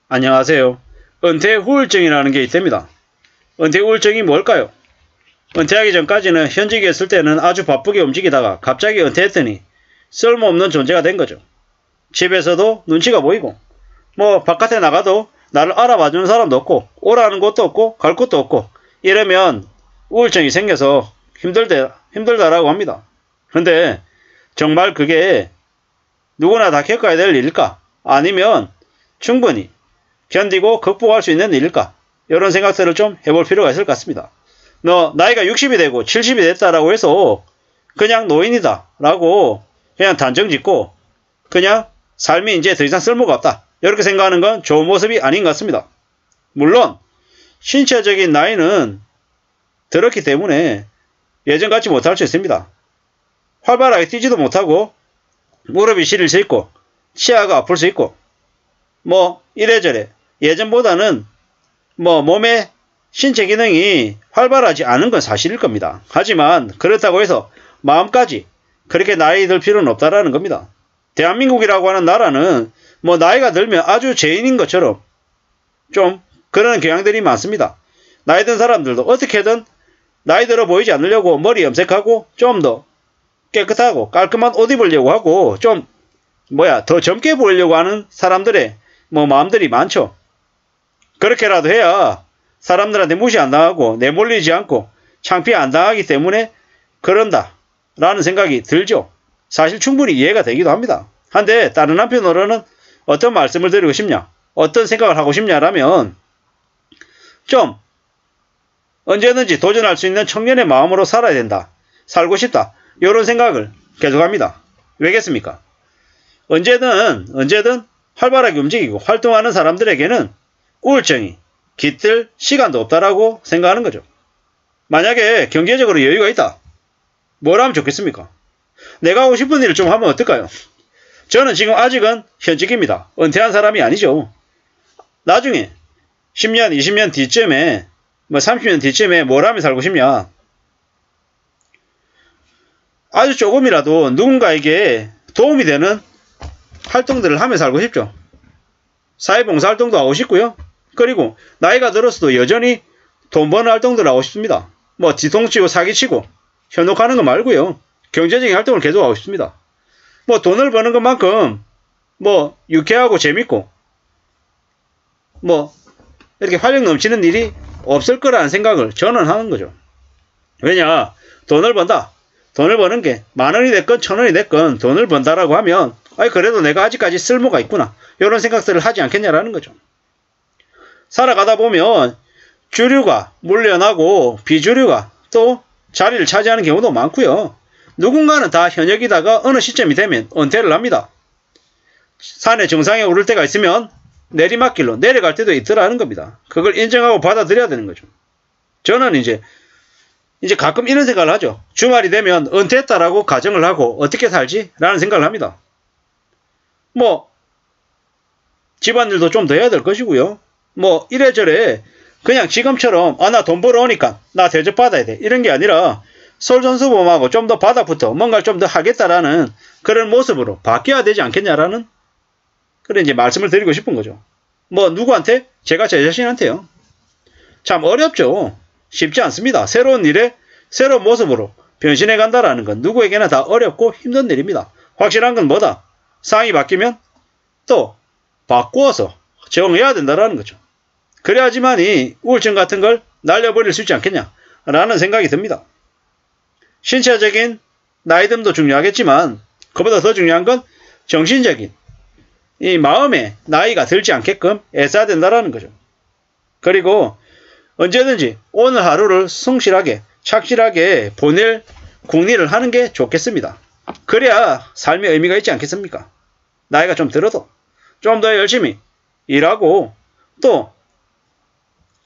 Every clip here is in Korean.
안녕하세요. 은퇴 후울증이라는 게 있답니다. 은퇴 우울증이 뭘까요? 은퇴하기 전까지는 현직에 있을 때는 아주 바쁘게 움직이다가 갑자기 은퇴했더니 쓸모없는 존재가 된 거죠. 집에서도 눈치가 보이고 뭐 바깥에 나가도 나를 알아봐주는 사람도 없고 오라는 곳도 없고 갈 곳도 없고 이러면 우울증이 생겨서 힘들다라고 합니다. 근데 정말 그게 누구나 다 겪어야 될 일일까? 아니면 충분히 견디고 극복할 수 있는 일일까? 이런 생각들을 좀 해볼 필요가 있을 것 같습니다. 너 나이가 60이 되고 70이 됐다라고 해서 그냥 노인이다 라고 그냥 단정 짓고 그냥 삶이 이제 더 이상 쓸모가 없다 이렇게 생각하는 건 좋은 모습이 아닌 것 같습니다. 물론 신체적인 나이는 들었기 때문에 예전같이 못할 수 있습니다. 활발하게 뛰지도 못하고 무릎이 시릴 수 있고 치아가 아플 수 있고 뭐 이래저래 예전보다는 뭐 몸의 신체 기능이 활발하지 않은 건 사실일 겁니다. 하지만 그렇다고 해서 마음까지 그렇게 나이 들 필요는 없다라는 겁니다. 대한민국이라고 하는 나라는 뭐 나이가 들면 아주 죄인인 것처럼 좀 그런 경향들이 많습니다. 나이 든 사람들도 어떻게든 나이 들어 보이지 않으려고 머리 염색하고 좀 더 깨끗하고 깔끔한 옷 입으려고 하고 좀 더 젊게 보이려고 하는 사람들의 마음들이 많죠. 그렇게라도 해야 사람들한테 무시 안 당하고 내몰리지 않고 창피 안 당하기 때문에 그런다 라는 생각이 들죠. 사실 충분히 이해가 되기도 합니다. 한데 다른 한편으로는 어떤 말씀을 드리고 싶냐, 어떤 생각을 하고 싶냐라면 좀 언제든지 도전할 수 있는 청년의 마음으로 살아야 된다, 살고 싶다 이런 생각을 계속합니다. 왜겠습니까? 언제든 활발하게 움직이고 활동하는 사람들에게는 우울증이 깃들 시간도 없다라고 생각하는 거죠. 만약에 경제적으로 여유가 있다. 뭘 하면 좋겠습니까? 내가 하고 싶은 일을 좀 하면 어떨까요? 저는 지금 아직은 현직입니다. 은퇴한 사람이 아니죠. 나중에 10년, 20년 뒤쯤에 30년 뒤쯤에 뭘 하면 살고 싶냐? 아주 조금이라도 누군가에게 도움이 되는 활동들을 하며 살고 싶죠. 사회봉사활동도 하고 싶고요. 그리고 나이가 들어서도 여전히 돈 버는 활동들을 하고 싶습니다. 뒤통치고 사기치고 현혹하는 거 말고요. 경제적인 활동을 계속 하고 싶습니다. 돈을 버는 것만큼 유쾌하고 재밌고 이렇게 활력 넘치는 일이 없을 거라는 생각을 저는 하는 거죠. 왜냐, 돈을 번다. 돈을 버는 게 만원이 됐건 천원이 됐건 돈을 번다라고 하면 그래도 내가 아직까지 쓸모가 있구나 이런 생각들을 하지 않겠냐라는 거죠. 살아가다 보면 주류가 물려나고 비주류가 또 자리를 차지하는 경우도 많고요. 누군가는 다 현역이다가 어느 시점이 되면 은퇴를 합니다. 산의 정상에 오를 때가 있으면 내리막길로 내려갈 때도 있더라는 겁니다. 그걸 인정하고 받아들여야 되는 거죠. 저는 이제 가끔 이런 생각을 하죠. 주말이 되면 은퇴했다라고 가정을 하고 어떻게 살지? 라는 생각을 합니다. 집안일도 좀 더 해야 될 것이고요. 이래저래 그냥 지금처럼 나 돈 벌어오니까 나 대접받아야 돼 이런 게 아니라 솔선수범하고 좀 더 바닥부터 뭔가를 좀 더 하겠다라는 그런 모습으로 바뀌어야 되지 않겠냐라는 그런 말씀을 드리고 싶은 거죠. 누구한테? 제가 제 자신한테요. 참 어렵죠. 쉽지 않습니다. 새로운 일에 새로운 모습으로 변신해 간다라는 건 누구에게나 다 어렵고 힘든 일입니다. 확실한 건 뭐다? 상황이 바뀌면 또 바꾸어서 적응해야 된다라는 거죠. 그래야지만이 우울증 같은 걸 날려버릴 수 있지 않겠냐라는 생각이 듭니다. 신체적인 나이듦도 중요하겠지만 그보다 더 중요한 건 정신적인 이 마음의 나이가 들지 않게끔 애써야 된다라는 거죠. 그리고 언제든지 오늘 하루를 성실하게 착실하게 보낼 궁리를 하는 게 좋겠습니다. 그래야 삶의 의미가 있지 않겠습니까? 나이가 좀 들어도 좀 더 열심히 일하고 또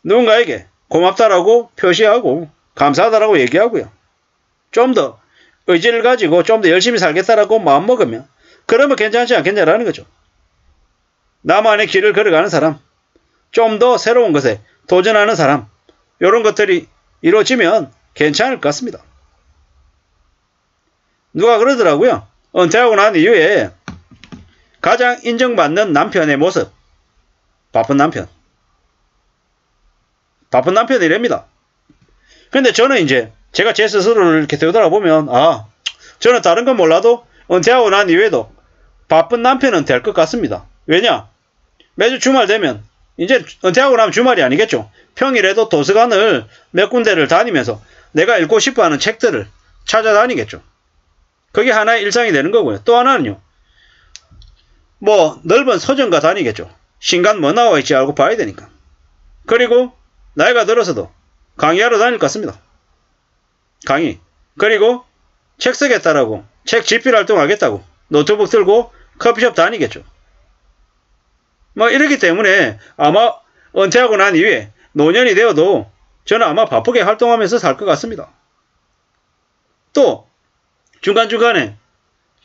누군가에게 고맙다라고 표시하고 감사하다라고 얘기하고요. 좀 더 의지를 가지고 좀 더 열심히 살겠다라고 마음먹으면 그러면 괜찮지 않겠냐라는 거죠. 나만의 길을 걸어가는 사람, 좀 더 새로운 것에 도전하는 사람, 이런 것들이 이루어지면 괜찮을 것 같습니다. 누가 그러더라고요. 은퇴하고 난 이후에 가장 인정받는 남편의 모습, 바쁜 남편. 바쁜 남편이 이랍니다. 근데 저는 이제 제가 제 스스로를 이렇게 되돌아보면 저는 다른 건 몰라도 은퇴하고 난 이후에도 바쁜 남편은 될 것 같습니다. 왜냐? 매주 주말 되면 이제 은퇴하고 나면 주말이 아니겠죠. 평일에도 도서관을 몇 군데를 다니면서 내가 읽고 싶어하는 책들을 찾아다니겠죠. 그게 하나의 일상이 되는 거고요. 또 하나는요. 뭐 넓은 서점가 다니겠죠. 신간 뭐 나와 있지 알고 봐야 되니까. 그리고 나이가 들어서도 강의하러 다닐 것 같습니다. 강의. 그리고 책 쓰겠다라고 책 집필 활동하겠다고 노트북 들고 커피숍 다니겠죠. 뭐 이렇기 때문에 아마 은퇴하고 난 이후에 노년이 되어도 저는 아마 바쁘게 활동하면서 살 것 같습니다. 또 중간중간에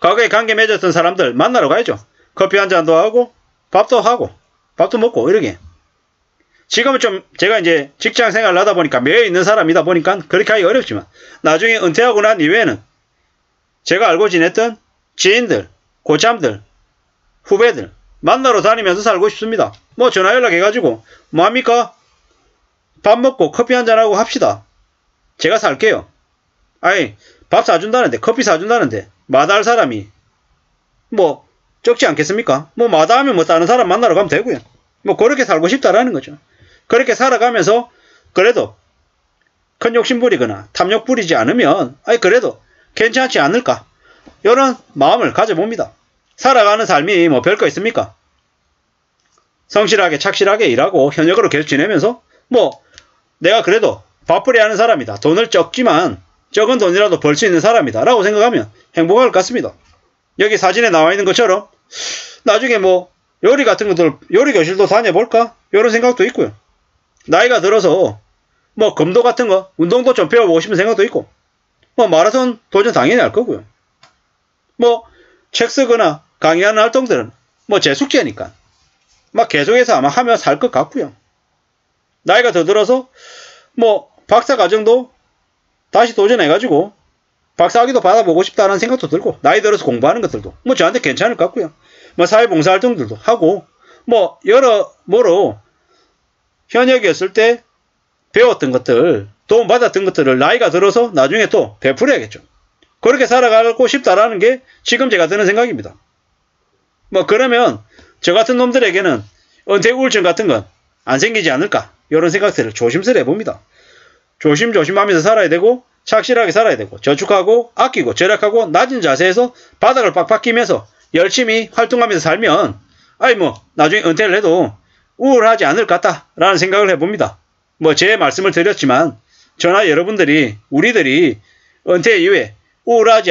과거에 관계 맺었던 사람들 만나러 가야죠. 커피 한 잔도 하고 밥도 먹고 이러게. 지금은 좀 제가 이제 직장 생활을 하다 보니까 매여 있는 사람이다 보니까 그렇게 하기 어렵지만 나중에 은퇴하고 난 이후에는 제가 알고 지냈던 지인들, 고참들, 후배들 만나러 다니면서 살고 싶습니다. 뭐 전화 연락해가지고 뭐합니까? 밥 먹고 커피 한잔하고 합시다. 제가 살게요. 아이 밥 사준다는데 커피 사준다는데 마다할 사람이 뭐 적지 않겠습니까? 뭐 마다하면 뭐 다른 사람 만나러 가면 되고요. 뭐 그렇게 살고 싶다라는 거죠. 그렇게 살아가면서 그래도 큰 욕심 부리거나 탐욕 부리지 않으면 그래도 괜찮지 않을까 이런 마음을 가져봅니다. 살아가는 삶이 뭐 별거 있습니까? 성실하게 착실하게 일하고 현역으로 계속 지내면서 뭐 내가 그래도 바쁘게 하는 사람이다. 돈을 적지만 적은 돈이라도 벌 수 있는 사람이다 라고 생각하면 행복할 것 같습니다. 여기 사진에 나와 있는 것처럼 나중에 뭐 요리 같은 것들 요리 교실도 다녀볼까 이런 생각도 있고요. 나이가 들어서 뭐 검도 같은 거 운동도 좀 배워보고 싶은 생각도 있고 뭐 마라톤 도전 당연히 할 거고요. 뭐 책 쓰거나 강의하는 활동들은 뭐 제 숙제니까 막 계속해서 아마 하며 살 것 같고요. 나이가 더 들어서 뭐 박사 과정도 다시 도전해가지고 박사학위도 받아보고 싶다는 생각도 들고 나이 들어서 공부하는 것들도 뭐 저한테 괜찮을 것 같고요. 뭐 사회봉사활동들도 하고 뭐 여러모로 현역이었을 때 배웠던 것들 도움받았던 것들을 나이가 들어서 나중에 또 베풀어야겠죠. 그렇게 살아가고 싶다라는 게 지금 제가 드는 생각입니다. 뭐 그러면 저 같은 놈들에게는 은퇴 우울증 같은 건 안 생기지 않을까 이런 생각들을 조심스레 해봅니다. 조심조심하면서 살아야 되고 착실하게 살아야 되고 저축하고 아끼고 절약하고 낮은 자세에서 바닥을 빡빡 끼면서 열심히 활동하면서 살면 뭐 나중에 은퇴를 해도 우울하지 않을 것 같다라는 생각을 해봅니다. 뭐 제 말씀을 드렸지만 저나 여러분들이 우리들이 은퇴 이후에 우울하지